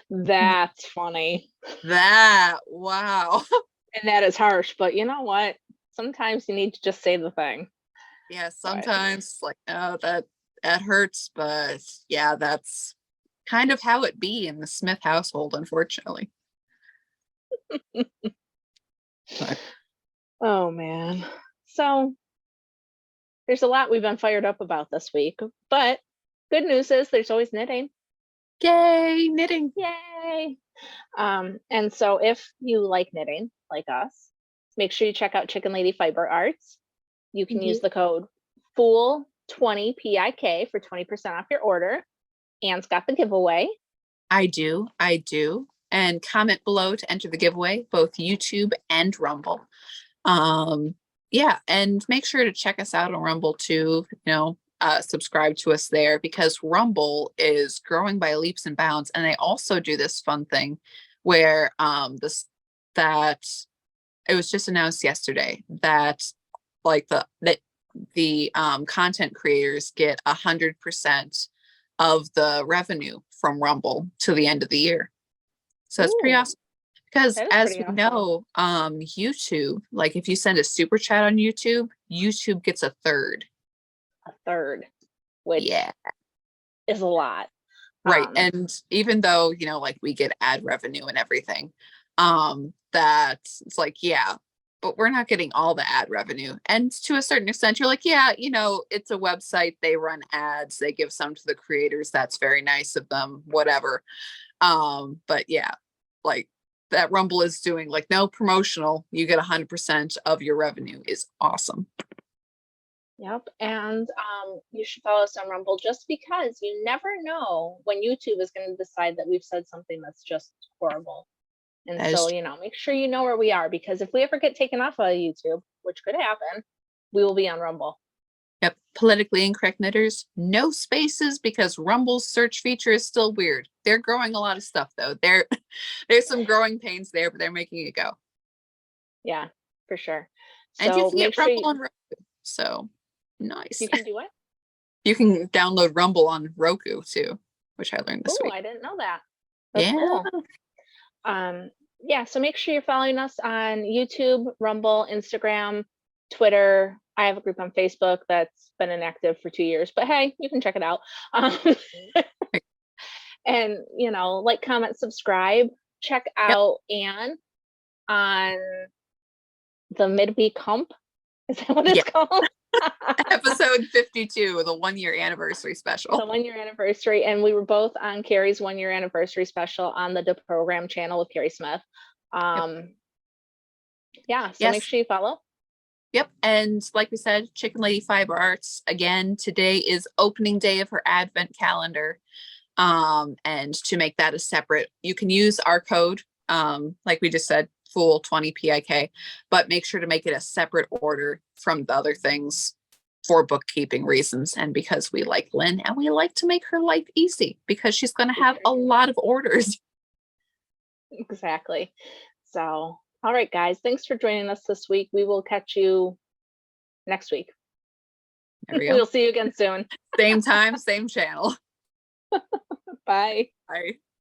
that's funny. Wow. And that is harsh, but you know what? Sometimes you need to just say the thing. Yeah, sometimes like, oh, that hurts, but yeah, that's kind of how it be in the Smith household, unfortunately. Oh man. So there's a lot we've been fired up about this week, but good news is there's always knitting. Yay, knitting. Yay. And so if you like knitting like us, make sure you check out Chicken Lady Fiber Arts. You can use the code FOOL20 PIK for 20% off your order. Anne's got the giveaway. I do. And comment below to enter the giveaway, both YouTube and Rumble. Yeah, and make sure to check us out on Rumble too, subscribe to us there, because Rumble is growing by leaps and bounds. And they also do this fun thing where that it was just announced yesterday that like the content creators get 100% of the revenue from Rumble to the end of the year. So it's pretty awesome. Because as we know, YouTube, like if you send a super chat on YouTube, YouTube gets a third. A third, which is a lot. Right. And even though, like we get ad revenue and everything, that's it's like, yeah, but we're not getting all the ad revenue. And to a certain extent, you're like, yeah, it's a website. They run ads. They give some to the creators. That's very nice of them, whatever. But yeah, like that Rumble is doing, like, no promotional, you get 100% of your revenue is awesome. Yep. And you should follow us on Rumble, just because you never know when YouTube is going to decide that we've said something that's just horrible. And so, make sure you know where we are, because if we ever get taken off of YouTube, which could happen, we will be on Rumble. Yep. Politically incorrect knitters, no spaces, because Rumble's search feature is still weird. They're growing a lot of stuff though. There's some growing pains there, but they're making it go. Yeah, for sure. And you can get Rumble on Roku. So nice. You can do what? You can download Rumble on Roku too, which I learned this week. I didn't know that. That's cool. Yeah, so make sure you're following us on YouTube, Rumble, Instagram, Twitter. I have a group on Facebook that's been inactive for 2 years, but hey, you can check it out. And like, comment, subscribe. Check out Anne on the midweek hump. Is that what it's called? Episode 52, the 1-year anniversary special. The 1-year anniversary, and we were both on Carrie's 1-year anniversary special on the Program channel with Carrie Smith. Yeah, so make sure you follow. Yep. And like we said, Chicken Lady Fiber Arts, again, today is opening day of her advent calendar. And to make that a separate, you can use our code, like we just said, FOOL20 PIK, but make sure to make it a separate order from the other things for bookkeeping reasons, and because we like Lynn and we like to make her life easy, because she's going to have a lot of orders. Exactly. So, all right, guys, thanks for joining us this week. We will catch you next week. There we go. We'll see you again soon. Same time, same channel. Bye. Bye.